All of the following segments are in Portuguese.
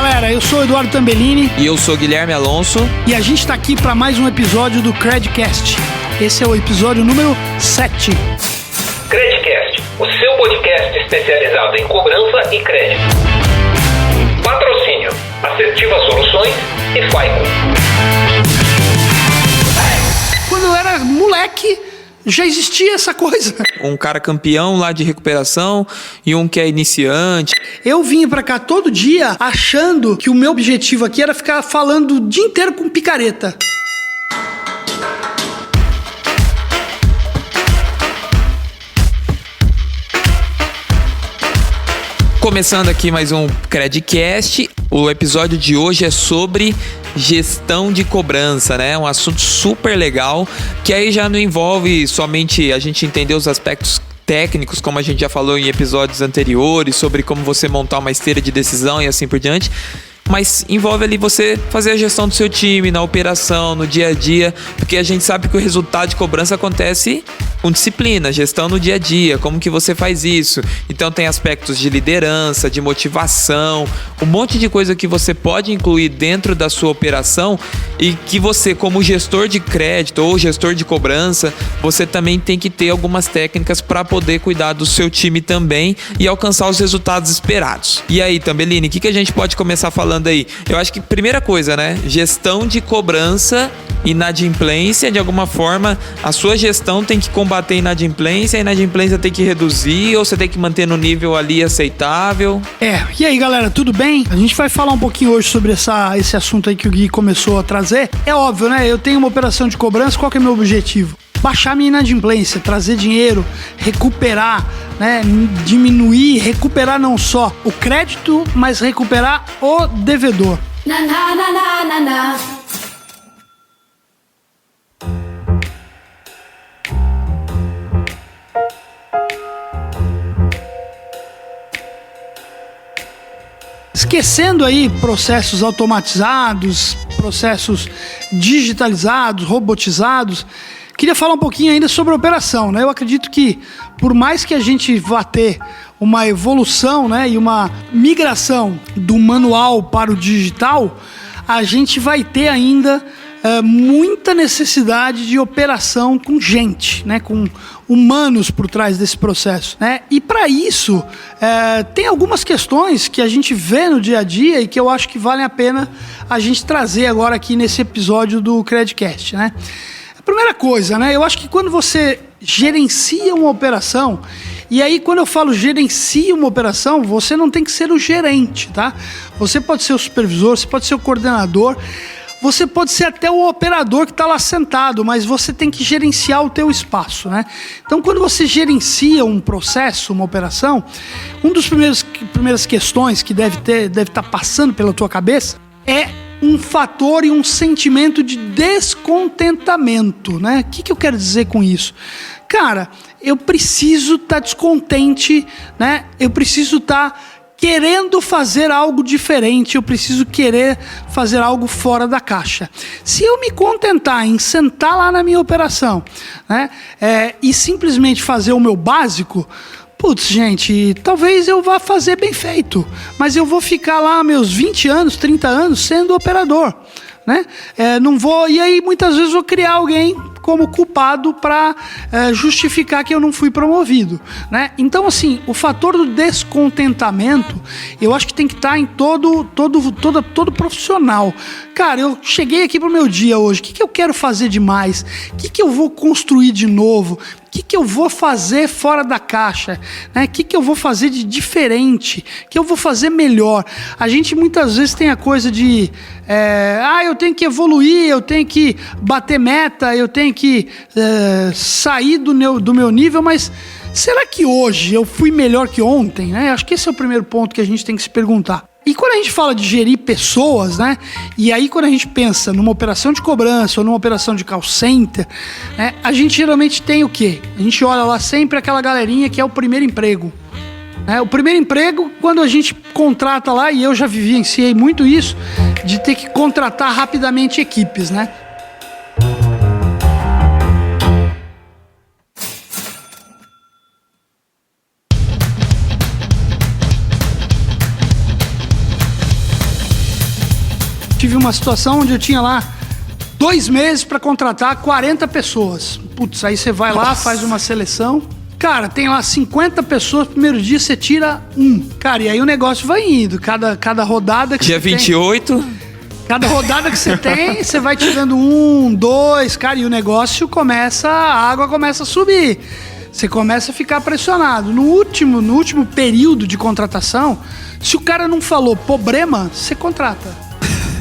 galera, eu sou o Eduardo Tambellini. E eu sou o Guilherme Alonso. E a gente tá aqui para mais um episódio do Credcast. Esse é o episódio número 7. Credcast, o seu podcast especializado em cobrança e crédito. Patrocínio, Assertiva Soluções e Faico. Quando eu era moleque, já existia essa coisa. Um cara campeão lá de recuperação e um que é iniciante. Eu vinha pra cá todo dia achando que o meu objetivo aqui era ficar falando o dia inteiro com picareta. Começando aqui mais um Credcast. O episódio de hoje é sobre gestão de cobrança, né? Um assunto super legal, que aí já não envolve somente a gente entender os aspectos técnicos, como a gente já falou em episódios anteriores, sobre como você montar uma esteira de decisão e assim por diante. Mas envolve ali você fazer a gestão do seu time, na operação, no dia a dia, porque a gente sabe que o resultado de cobrança acontece com disciplina, gestão no dia a dia, como que você faz isso. Então tem aspectos de liderança, de motivação, um monte de coisa que você pode incluir dentro da sua operação e que você, como gestor de crédito ou gestor de cobrança, você também tem que ter algumas técnicas para poder cuidar do seu time também e alcançar os resultados esperados. E aí, Tambellini, o que a gente pode começar falando aí? Eu acho que primeira coisa, né? Gestão de cobrança, inadimplência, de alguma forma, a sua gestão tem que combater a inadimplência tem que reduzir ou você tem que manter no nível ali aceitável? E aí galera, tudo bem? A gente vai falar um pouquinho hoje sobre esse assunto aí que o Gui começou a trazer. É óbvio, né? Eu tenho uma operação de cobrança, qual que é o meu objetivo? Baixar minha inadimplência, trazer dinheiro, recuperar, né? Diminuir, recuperar não só o crédito, mas recuperar o devedor. Na, na, na, na, na, na. Esquecendo aí processos automatizados, processos digitalizados, robotizados, queria falar um pouquinho ainda sobre a operação, né? Eu acredito que, por mais que a gente vá ter uma evolução, né, e uma migração do manual para o digital, a gente vai ter ainda muita necessidade de operação com gente, né, com humanos por trás desse processo, né? E para isso tem algumas questões que a gente vê no dia a dia e que eu acho que valem a pena a gente trazer agora aqui nesse episódio do Credcast, né? A primeira coisa, né? Eu acho que quando você gerencia uma operação, e aí quando eu falo gerencia uma operação, você não tem que ser o gerente, tá? Você pode ser o supervisor, você pode ser o coordenador, você pode ser até o operador que está lá sentado, mas você tem que gerenciar o teu espaço, né? Então, quando você gerencia um processo, uma operação, uma das primeiras questões que deve estar passando pela tua cabeça é um fator e um sentimento de descontentamento, né? O que eu quero dizer com isso? Cara, eu preciso estar descontente, né? Eu preciso estar querendo fazer algo diferente, eu preciso querer fazer algo fora da caixa. Se eu me contentar em sentar lá na minha operação, né, e simplesmente fazer o meu básico, putz, gente, talvez eu vá fazer bem feito, mas eu vou ficar lá meus 20 anos, 30 anos sendo operador, né? Não vou, e aí muitas vezes vou criar alguém como culpado para justificar que eu não fui promovido, né? Então, assim, o fator do descontentamento, eu acho que tem que estar em todo profissional. Cara, eu cheguei aqui pro meu dia hoje, o que eu quero fazer de mais? O que eu vou construir de novo? O que eu vou fazer fora da caixa? Né? O que eu vou fazer de diferente? O que eu vou fazer melhor? A gente muitas vezes tem a coisa de eu tenho que evoluir, eu tenho que bater meta, eu tenho que sair do meu nível, mas será que hoje eu fui melhor que ontem? Né? Acho que esse é o primeiro ponto que a gente tem que se perguntar. E quando a gente fala de gerir pessoas, né? E aí quando a gente pensa numa operação de cobrança ou numa operação de call center, né, a gente geralmente tem o quê? A gente olha lá sempre aquela galerinha que é o primeiro emprego. O primeiro emprego, quando a gente contrata lá, e eu já vivenciei muito isso, de ter que contratar rapidamente equipes, né? tive uma situação onde eu tinha lá 2 meses para contratar 40 pessoas. Putz, aí você vai lá, faz uma seleção. Cara, tem lá 50 pessoas, primeiro dia você tira 1. Cara, e aí o negócio vai indo. Cada rodada que Dia você 28. Cada rodada que você tem, você vai tirando 1, 2, cara, e o negócio a água começa a subir. Você começa a ficar pressionado. No último período de contratação, se o cara não falou problema, você contrata.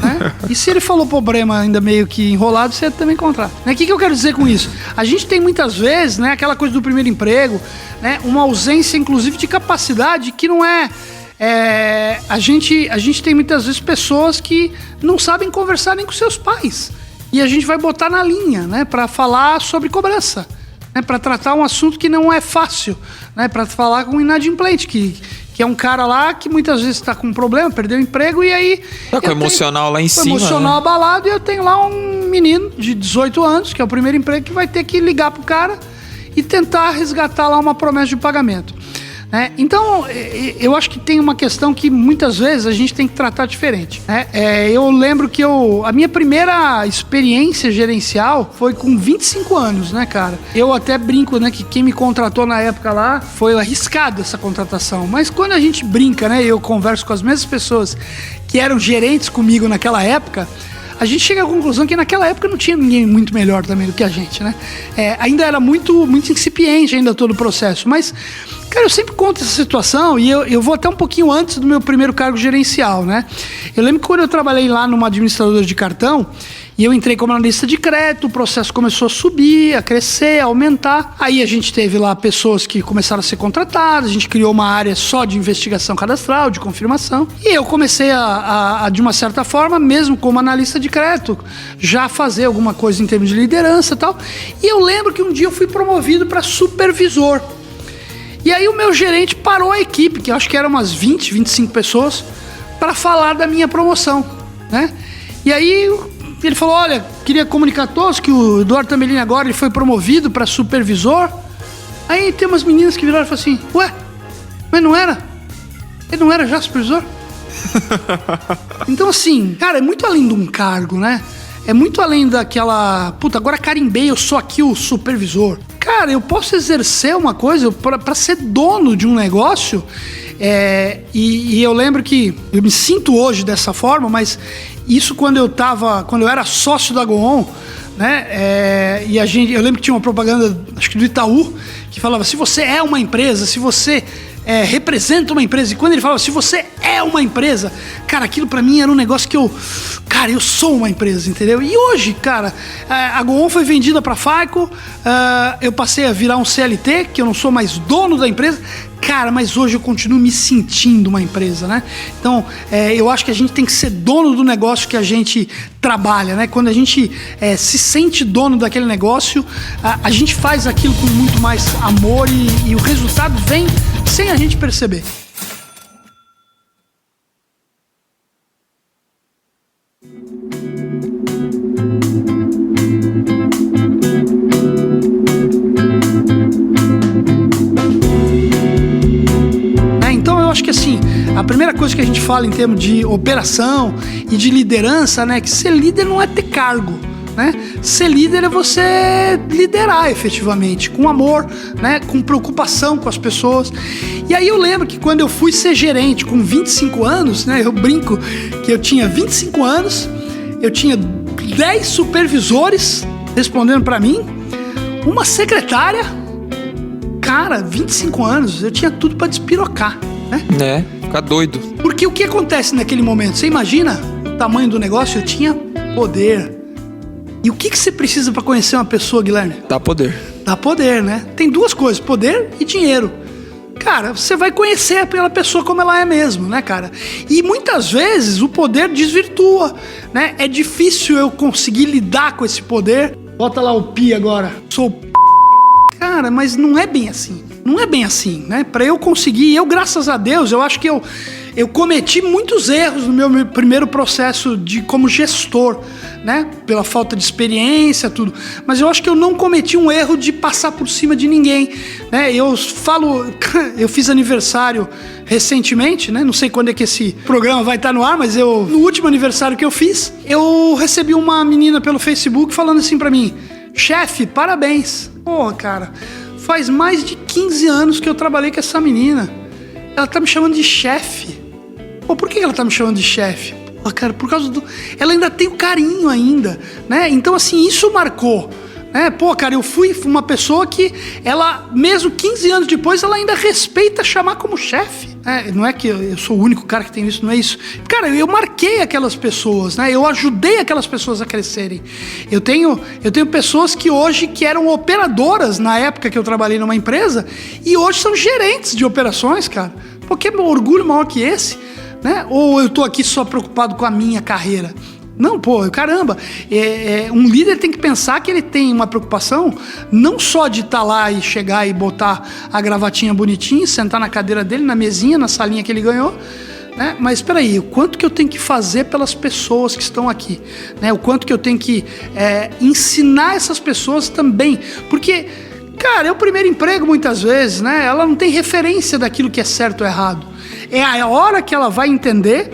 Né? E se ele falou problema ainda meio que enrolado, você também contrata. O que eu quero dizer com isso? A gente tem muitas vezes, né, aquela coisa do primeiro emprego, né, uma ausência, inclusive, de capacidade que não é... a gente tem muitas vezes pessoas que não sabem conversar nem com seus pais. E a gente vai botar na linha, né, para falar sobre cobrança. Né, para tratar um assunto que não é fácil. Né, para falar com um inadimplente, que é um cara lá que muitas vezes está com um problema, perdeu o emprego e aí... Tá com o emocional lá em cima. Emocional, né? abalado, e eu tenho lá um menino de 18 anos, que é o primeiro emprego, que vai ter que ligar pro cara e tentar resgatar lá uma promessa de pagamento. Né? Então, eu acho que tem uma questão que muitas vezes a gente tem que tratar diferente. Né? Eu lembro que a minha primeira experiência gerencial foi com 25 anos, né, cara? Eu até brinco, né, que quem me contratou na época lá foi arriscado essa contratação. Mas quando a gente brinca, né, eu converso com as mesmas pessoas que eram gerentes comigo naquela época, a gente chega à conclusão que naquela época não tinha ninguém muito melhor também do que a gente, né? Ainda era muito incipiente ainda todo o processo, mas, cara, eu sempre conto essa situação e eu vou até um pouquinho antes do meu primeiro cargo gerencial, né? Eu lembro que quando eu trabalhei lá numa administradora de cartão, e eu entrei como analista de crédito, o processo começou a subir, a crescer, a aumentar. Aí a gente teve lá pessoas que começaram a ser contratadas, a gente criou uma área só de investigação cadastral, de confirmação. E eu comecei a de uma certa forma, mesmo como analista de crédito, já fazer alguma coisa em termos de liderança e tal. E eu lembro que um dia eu fui promovido para supervisor. E aí o meu gerente parou a equipe, que eu acho que eram umas 20, 25 pessoas, para falar da minha promoção, né? E aí ele falou, olha, queria comunicar a todos que o Eduardo Tambellini agora ele foi promovido para supervisor. Aí tem umas meninas que viraram e falaram assim, ué, mas não era? Ele não era já supervisor? Então assim, cara, é muito além de um cargo, né? É muito além daquela, puta, agora carimbei, eu sou aqui o supervisor. Cara, eu posso exercer uma coisa para ser dono de um negócio. E eu lembro que eu me sinto hoje dessa forma, mas isso quando eu era sócio da Goon, né? Eu lembro que tinha uma propaganda, acho que do Itaú, que falava: se você é uma empresa, se você representa uma empresa. E quando ele falava, se você é uma empresa, cara, aquilo pra mim era um negócio que eu sou uma empresa, entendeu? E hoje, cara, a Goon foi vendida pra Farco, eu passei a virar um CLT, que eu não sou mais dono da empresa, cara, mas hoje eu continuo me sentindo uma empresa, né? Então, eu acho que a gente tem que ser dono do negócio que a gente trabalha, né? Quando a gente se sente dono daquele negócio, a gente faz aquilo com muito mais amor e o resultado vem sem a gente perceber. Então eu acho que assim, a primeira coisa que a gente fala em termos de operação e de liderança, né, que ser líder não é ter cargo. Né? Ser líder é você liderar efetivamente, com amor, né? Com preocupação com as pessoas. E aí eu lembro que quando eu fui ser gerente com 25 anos, né? Eu brinco que eu tinha 25 anos, eu tinha 10 supervisores respondendo para mim, uma secretária. Cara, 25 anos, eu tinha tudo para despirocar, né? Ficar doido. Porque o que acontece naquele momento? Você imagina o tamanho do negócio? Eu tinha poder. E o que você precisa para conhecer uma pessoa, Guilherme? Dá poder. Dá poder, né? Tem duas coisas, poder e dinheiro. Cara, você vai conhecer aquela pessoa como ela é mesmo, né, cara? E muitas vezes o poder desvirtua, né? É difícil eu conseguir lidar com esse poder. Bota lá o pi agora. Sou cara, mas não é bem assim. Não é bem assim, né? Para eu conseguir, graças a Deus, eu acho que eu cometi muitos erros no meu primeiro processo como gestor, né? Pela falta de experiência, tudo. Mas eu acho que eu não cometi um erro de passar por cima de ninguém, né? Eu fiz aniversário recentemente, né? Não sei quando é que esse programa vai estar no ar, mas no último aniversário que eu fiz, eu recebi uma menina pelo Facebook falando assim pra mim: chefe, parabéns. Porra, cara, faz mais de 15 anos que eu trabalhei com essa menina. Ela tá me chamando de chefe. Pô, por que ela tá me chamando de chefe? Pô, cara, por causa do... Ela ainda tem o carinho ainda, né? Então, assim, isso marcou. Né? Pô, cara, eu fui uma pessoa que ela, mesmo 15 anos depois, ela ainda respeita chamar como chefe. Não é que eu sou o único cara que tem isso, não é isso. Cara, eu marquei aquelas pessoas, né? Eu ajudei aquelas pessoas a crescerem. Eu tenho pessoas que hoje que eram operadoras na época que eu trabalhei numa empresa e hoje são gerentes de operações, cara. Pô, que orgulho maior que esse, né? Ou eu tô aqui só preocupado com a minha carreira? Não, pô, caramba, um líder tem que pensar que ele tem uma preocupação não só de estar lá e chegar e botar a gravatinha bonitinha, sentar na cadeira dele, na mesinha, na salinha que ele ganhou, né? Mas espera aí, o quanto que eu tenho que fazer pelas pessoas que estão aqui, né? O quanto que eu tenho que ensinar essas pessoas também, porque, cara, é o primeiro emprego muitas vezes, né? Ela não tem referência daquilo que é certo ou errado. É a hora que ela vai entender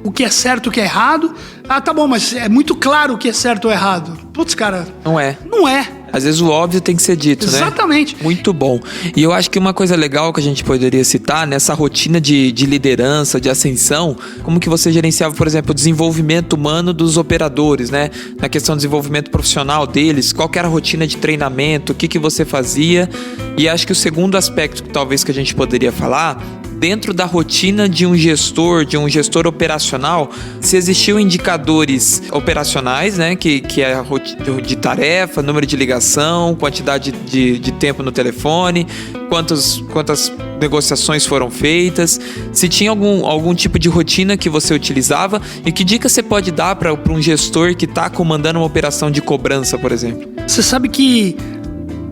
o que é certo e o que é errado. Ah, tá bom, mas é muito claro o que é certo ou errado. Putz, cara... Não é. Às vezes o óbvio tem que ser dito, né? Exatamente. Muito bom. E eu acho que uma coisa legal que a gente poderia citar nessa rotina de liderança, de ascensão, como que você gerenciava, por exemplo, o desenvolvimento humano dos operadores, né? Na questão do desenvolvimento profissional deles, qual que era a rotina de treinamento, o que você fazia. E acho que o segundo aspecto que talvez que a gente poderia falar, dentro da rotina de um gestor operacional, se existiam indicadores operacionais, né? Que é a rotina de tarefa, número de ligação, quantidade de tempo no telefone, quantas negociações foram feitas, se tinha algum tipo de rotina que você utilizava e que dica você pode dar para um gestor que está comandando uma operação de cobrança, por exemplo? Você sabe que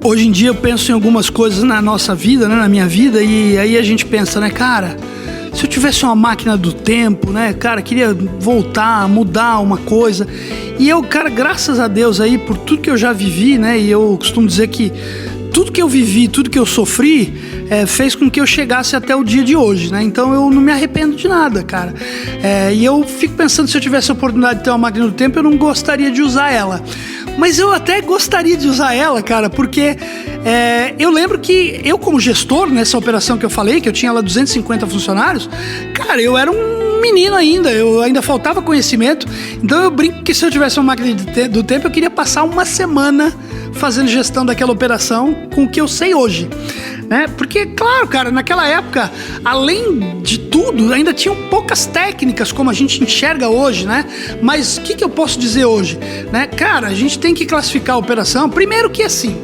hoje em dia eu penso em algumas coisas na nossa vida, né, na minha vida, e aí a gente pensa, né, cara, se eu tivesse uma máquina do tempo, né, cara, queria voltar, mudar uma coisa. E eu, cara, graças a Deus aí, por tudo que eu já vivi, né, e eu costumo dizer que tudo que eu vivi, tudo que eu sofri, fez com que eu chegasse até o dia de hoje, né? Então eu não me arrependo de nada, cara. E eu fico pensando, se eu tivesse a oportunidade de ter uma máquina do tempo, eu não gostaria de usar ela. Mas eu até gostaria de usar ela, cara, porque eu lembro que eu, como gestor, nessa operação que eu falei, que eu tinha lá 250 funcionários, cara, eu era um menino ainda, eu ainda faltava conhecimento. Então eu brinco que se eu tivesse uma máquina do tempo, eu queria passar uma semana fazendo gestão daquela operação com o que eu sei hoje, né? Porque, claro, cara, naquela época, além de tudo, ainda tinham poucas técnicas como a gente enxerga hoje, né? Mas o que eu posso dizer hoje, né? Cara, a gente tem que classificar a operação. Primeiro que assim,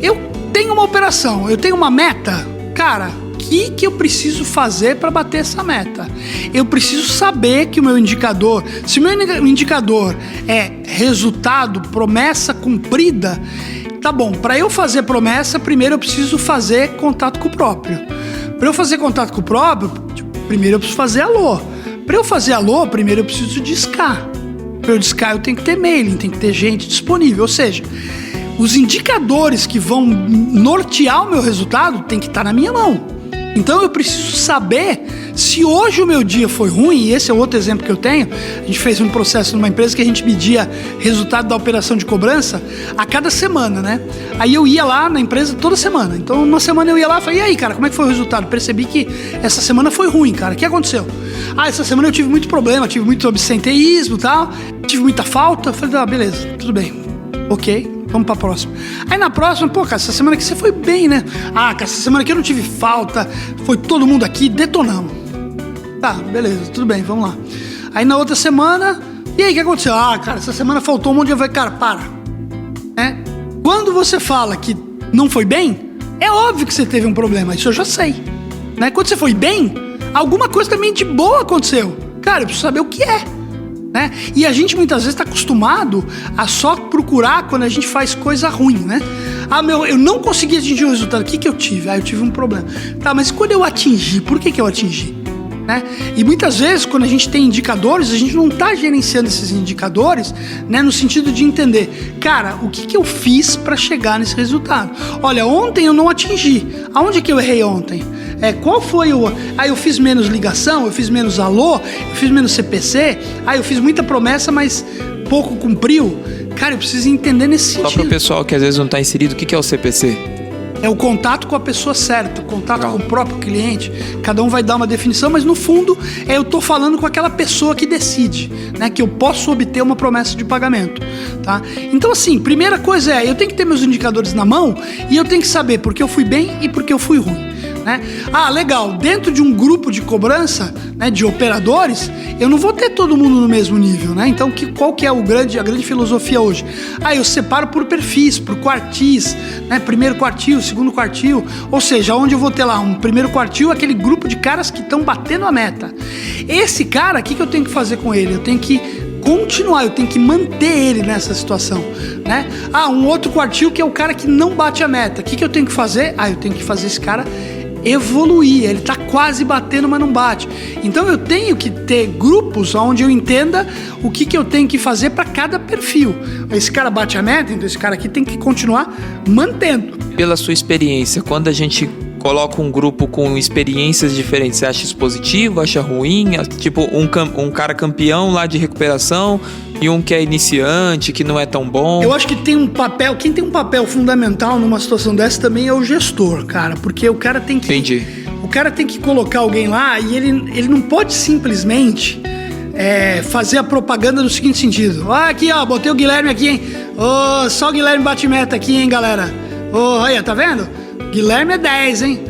eu tenho uma operação, eu tenho uma meta, cara, o que eu preciso fazer para bater essa meta? Eu preciso saber que o meu indicador, se o meu indicador é resultado, promessa cumprida, tá bom, para eu fazer promessa, primeiro eu preciso fazer contato com o próprio. Para eu fazer contato com o próprio, primeiro eu preciso fazer alô. Para eu fazer alô, primeiro eu preciso discar. Para eu discar, eu tenho que ter mailing, tem que ter gente disponível. Ou seja, os indicadores que vão nortear o meu resultado tem que estar na minha mão. Então eu preciso saber se hoje o meu dia foi ruim, e esse é outro exemplo que eu tenho. A gente fez um processo numa empresa que a gente media resultado da operação de cobrança a cada semana, né? Aí eu ia lá na empresa toda semana. Então uma semana eu ia lá e falei, e aí, cara, como é que foi o resultado? Percebi que essa semana foi ruim, cara. O que aconteceu? Essa semana eu tive muito problema, tive muito absenteísmo e tal, tive muita falta. Falei, beleza, tudo bem, ok. Vamos pra próxima. Aí na próxima, pô, cara, essa semana aqui você foi bem, né? Cara, essa semana aqui eu não tive falta, foi todo mundo aqui, detonamos. Tá, beleza, tudo bem, vamos lá. Aí na outra semana, e aí, o que aconteceu? Cara, essa semana faltou um monte de... Eu falei, cara, para. Quando você fala que não foi bem, é óbvio que você teve um problema, isso eu já sei. Né? Quando você foi bem, alguma coisa também de boa aconteceu. Cara, eu preciso saber o que é. Né? E a gente muitas vezes está acostumado a só procurar quando a gente faz coisa ruim, né? Eu não consegui atingir o resultado, o que eu tive? Eu tive um problema. Tá, mas quando eu atingi, por que eu atingi? né? E muitas vezes, quando a gente tem indicadores, a gente não está gerenciando esses indicadores, né, no sentido de entender, cara, o que eu fiz para chegar nesse resultado? Olha, ontem eu não atingi. Aonde que eu errei ontem? Qual foi o... eu fiz menos ligação, eu fiz menos alô, eu fiz menos CPC, eu fiz muita promessa, mas pouco cumpriu. Cara, eu preciso entender nesse sentido. Só para o pessoal que às vezes não está inserido, o que é o CPC? É o contato com a pessoa certa, o contato com o próprio cliente. Cada um vai dar uma definição, mas no fundo eu estou falando com aquela pessoa que decide, né, que eu posso obter uma promessa de pagamento, tá? Então assim, primeira coisa eu tenho que ter meus indicadores na mão e eu tenho que saber por que eu fui bem e por que eu fui ruim. Né? Legal, dentro de um grupo de cobrança, né, de operadores, eu não vou ter todo mundo no mesmo nível, né? Então qual que é a grande filosofia hoje? Eu separo por perfis, por quartis, né? Primeiro quartil, segundo quartil, ou seja, onde eu vou ter lá um primeiro quartil, aquele grupo de caras que estão batendo a meta. Esse cara, o que eu tenho que fazer com ele? Eu tenho que continuar, eu tenho que manter ele nessa situação, né? Um outro quartil que é o cara que não bate a meta. O que eu tenho que fazer? Eu tenho que fazer esse cara evoluir, ele está quase batendo, mas não bate. Então eu tenho que ter grupos onde eu entenda o que eu tenho que fazer para cada perfil. Esse cara bate a meta, então esse cara aqui tem que continuar mantendo. Pela sua experiência, quando a gente coloca um grupo com experiências diferentes, você acha isso positivo, acha ruim? Tipo, um cara campeão lá de recuperação e um que é iniciante, que não é tão bom. Eu acho que tem um papel, quem tem um papel fundamental numa situação dessa também é o gestor, cara, porque o cara tem que... Entendi. O cara tem que colocar alguém lá e ele não pode simplesmente fazer a propaganda no seguinte sentido. Aqui, botei o Guilherme aqui, hein? Só o Guilherme bate meta aqui, hein, galera? Olha, tá vendo? Guilherme é 10, hein?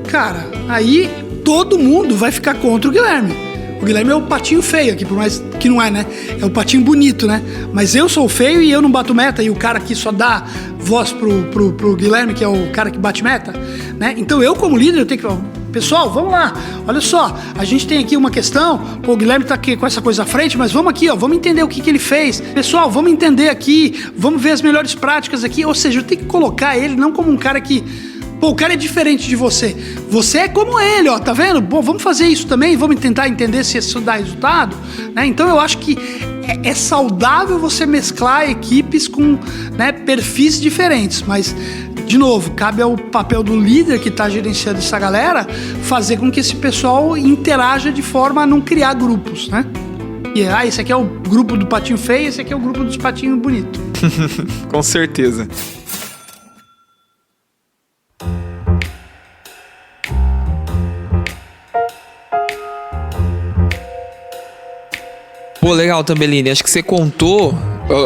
Cara, aí todo mundo vai ficar contra o Guilherme. O Guilherme é o patinho feio aqui, por mais que não é, né? É o patinho bonito, né? Mas eu sou feio e eu não bato meta, e o cara aqui só dá voz pro Guilherme, que é o cara que bate meta, né? Então eu, como líder, eu tenho que falar, pessoal, vamos lá, olha só, a gente tem aqui uma questão, o Guilherme tá aqui com essa coisa à frente, mas vamos aqui, vamos entender o que ele fez. Pessoal, vamos entender aqui, vamos ver as melhores práticas aqui, ou seja, eu tenho que colocar ele não como um cara que... o cara é diferente de você. Você é como ele, tá vendo? Vamos fazer isso também, vamos tentar entender se isso dá resultado, né? Então eu acho que é saudável você mesclar equipes com, né, perfis diferentes, mas, de novo, cabe ao papel do líder que está gerenciando essa galera fazer com que esse pessoal interaja de forma a não criar grupos, né? E esse aqui é o grupo do patinho feio, esse aqui é o grupo dos patinhos bonitos. Com certeza. Pô, legal, Tambellini. Acho que você contou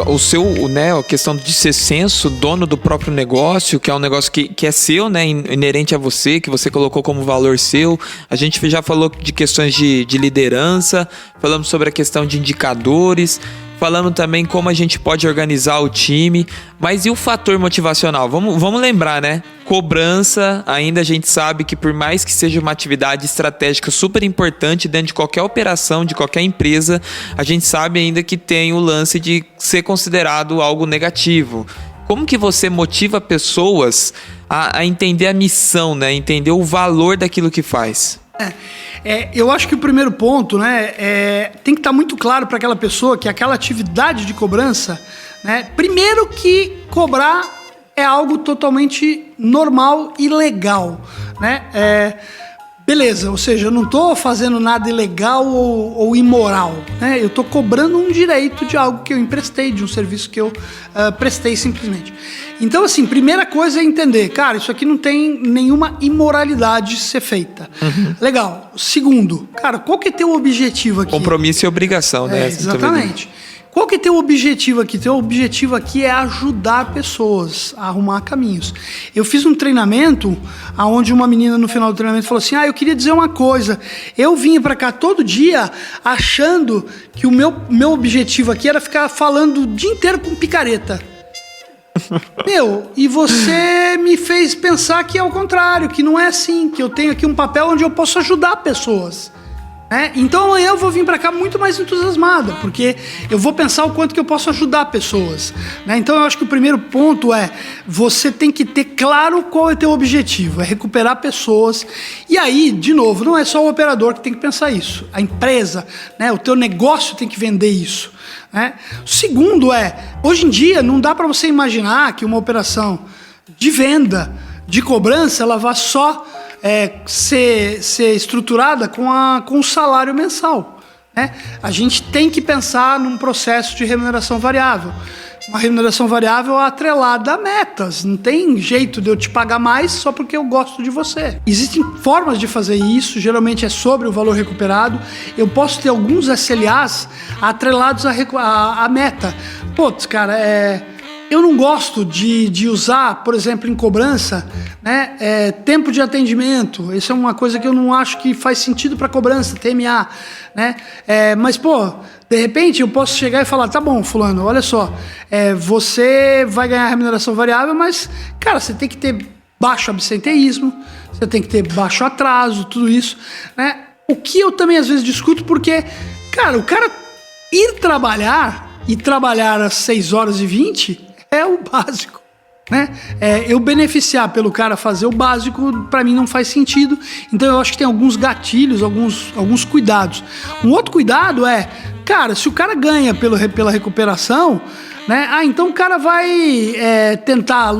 o seu, né, a questão de ser senso, dono do próprio negócio, que é um negócio que é seu, né, inerente a você, que você colocou como valor seu. A gente já falou de questões de liderança, falamos sobre a questão de indicadores, falando também como a gente pode organizar o time. Mas e o fator motivacional? Vamos lembrar, né? Cobrança, ainda a gente sabe que por mais que seja uma atividade estratégica super importante dentro de qualquer operação, de qualquer empresa, a gente sabe ainda que tem o lance de ser considerado algo negativo. Como que você motiva pessoas a entender a missão, né? Entender o valor daquilo que faz? Eu acho que o primeiro ponto, né, tem que estar muito claro para aquela pessoa que aquela atividade de cobrança, né, primeiro que cobrar é algo totalmente normal e legal, né? Beleza, ou seja, eu não estou fazendo nada ilegal ou imoral, né? Eu estou cobrando um direito de algo que eu emprestei, de um serviço que eu prestei simplesmente. Então, assim, primeira coisa é entender, cara, isso aqui não tem nenhuma imoralidade de ser feita. Uhum. Legal. Segundo, cara, qual que é teu objetivo aqui? Compromisso e obrigação, né? Exatamente. Qual que é teu objetivo aqui? Teu objetivo aqui é ajudar pessoas a arrumar caminhos. Eu fiz um treinamento onde uma menina no final do treinamento falou assim, eu queria dizer uma coisa, eu vinha pra cá todo dia achando que o meu objetivo aqui era ficar falando o dia inteiro com picareta. E você me fez pensar que é o contrário, que não é assim, que eu tenho aqui um papel onde eu posso ajudar pessoas. Então amanhã eu vou vir para cá muito mais entusiasmada, porque eu vou pensar o quanto que eu posso ajudar pessoas, Então eu acho que o primeiro ponto é, você tem que ter claro qual é o teu objetivo, é recuperar pessoas. E aí, de novo, não é só o operador que tem que pensar isso, a empresa, o teu negócio tem que vender isso. O segundo é, hoje em dia não dá para você imaginar que uma operação de venda, de cobrança, ela vá só ser estruturada com o salário mensal. A gente tem que pensar num processo de remuneração variável. Uma remuneração variável atrelada a metas. Não tem jeito de eu te pagar mais só porque eu gosto de você. Existem formas de fazer isso, geralmente é sobre o valor recuperado. Eu posso ter alguns SLAs atrelados à meta. Putz, cara, eu não gosto de usar, por exemplo, em cobrança, tempo de atendimento. Isso é uma coisa que eu não acho que faz sentido para cobrança, TMA. Mas, de repente eu posso chegar e falar, tá bom, fulano, olha só, você vai ganhar remuneração variável, mas, cara, você tem que ter baixo absenteísmo, você tem que ter baixo atraso, tudo isso. O que eu também às vezes discuto, porque, cara, o cara ir trabalhar e trabalhar às 6h20 é o básico, eu beneficiar pelo cara fazer o básico, para mim não faz sentido. Então eu acho que tem alguns gatilhos, alguns cuidados. Um outro cuidado é, cara, se o cara ganha pela recuperação, então o cara vai tentar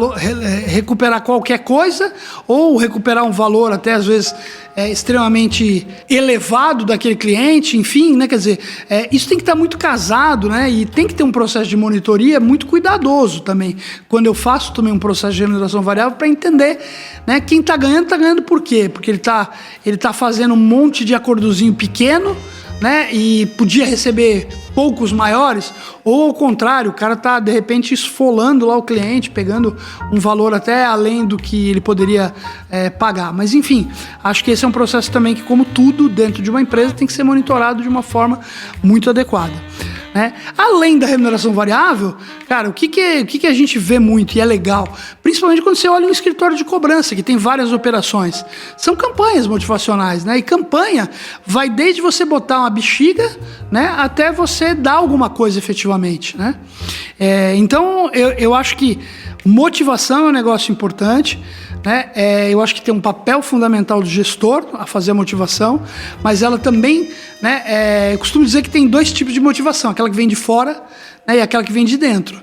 recuperar qualquer coisa ou recuperar um valor até às vezes extremamente elevado daquele cliente, enfim, quer dizer, isso tem que estar muito casado, e tem que ter um processo de monitoria muito cuidadoso também. Quando eu faço também um processo de remuneração variável para entender, quem está ganhando por quê? Porque ele tá fazendo um monte de acordozinho pequeno, e podia receber poucos maiores, ou ao contrário, o cara tá de repente esfolando lá o cliente, pegando um valor até além do que ele poderia pagar. Mas enfim, acho que esse é um processo também que, como tudo dentro de uma empresa, tem que ser monitorado de uma forma muito adequada. Além da remuneração variável, cara, o que a gente vê muito e é legal, principalmente quando você olha um escritório de cobrança, que tem várias operações, são campanhas motivacionais, E campanha vai desde você botar uma bexiga, até você dar alguma coisa efetivamente, Então, eu acho que motivação é um negócio importante, eu acho que tem um papel fundamental do gestor a fazer a motivação, mas ela também, eu costumo dizer que tem dois tipos de motivação, aquela que vem de fora, e aquela que vem de dentro.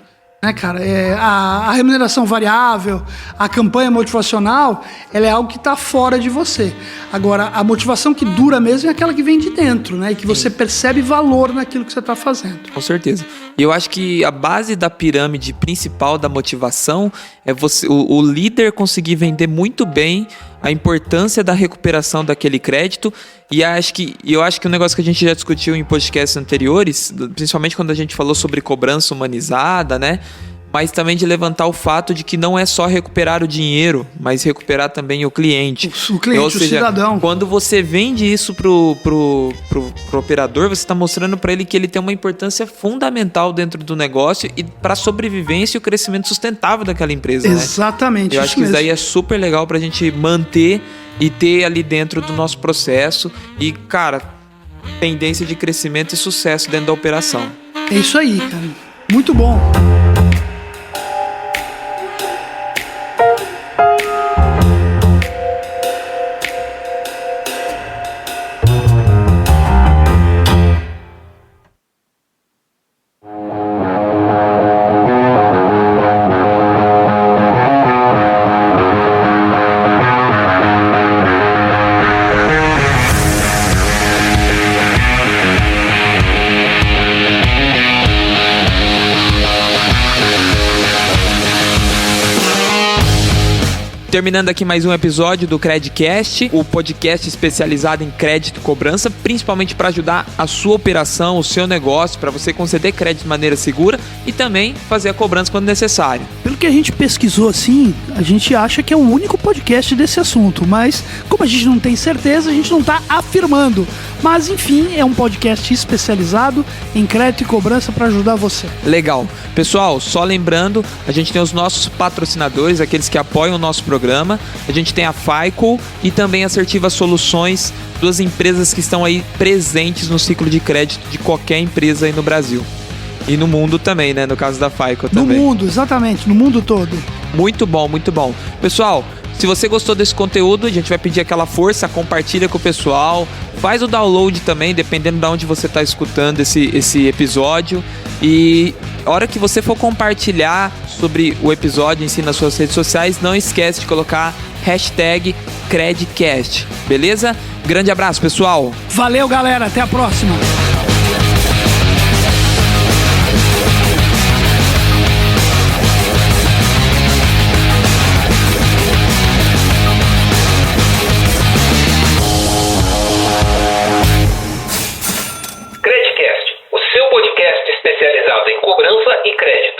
Cara, a remuneração variável, a campanha motivacional, ela é algo que está fora de você. Agora, a motivação que dura mesmo é aquela que vem de dentro, e que você percebe valor naquilo que você está fazendo. Com certeza. E eu acho que a base da pirâmide principal da motivação é o líder conseguir vender muito bem a importância da recuperação daquele crédito. E eu acho que um negócio que a gente já discutiu em podcasts anteriores, principalmente quando a gente falou sobre cobrança humanizada, mas também de levantar o fato de que não é só recuperar o dinheiro, mas recuperar também o cliente. O cliente, ou seja, o cidadão. Quando você vende isso pro operador, você está mostrando para ele que ele tem uma importância fundamental dentro do negócio e para a sobrevivência e o crescimento sustentável daquela empresa. Exatamente. Eu acho que isso daí é super legal para a gente manter e ter ali dentro do nosso processo. E, cara, tendência de crescimento e sucesso dentro da operação. É isso aí, cara. Muito bom. Terminando aqui mais um episódio do Credcast, o podcast especializado em crédito e cobrança, principalmente para ajudar a sua operação, o seu negócio, para você conceder crédito de maneira segura e também fazer a cobrança quando necessário. Pelo que a gente pesquisou assim, a gente acha que é o único podcast desse assunto, mas como a gente não tem certeza, a gente não está afirmando. Mas enfim, é um podcast especializado em crédito e cobrança para ajudar você. Legal. Pessoal, só lembrando, a gente tem os nossos patrocinadores, aqueles que apoiam o nosso programa. A gente tem a FICO e também a Assertiva Soluções duas empresas que estão aí presentes no ciclo de crédito de qualquer empresa aí no Brasil. E no mundo também, né? No caso da FICO também. No mundo, exatamente, no mundo todo. Muito bom, muito bom. Pessoal, se você gostou desse conteúdo, a gente vai pedir aquela força, compartilha com o pessoal, faz o download também, dependendo de onde você está escutando esse episódio. E a hora que você for compartilhar sobre o episódio em si nas suas redes sociais, não esquece de colocar #CredCast, beleza? Grande abraço, pessoal! Valeu, galera, até a próxima! Credcast, o seu podcast especializado em cobrança e crédito.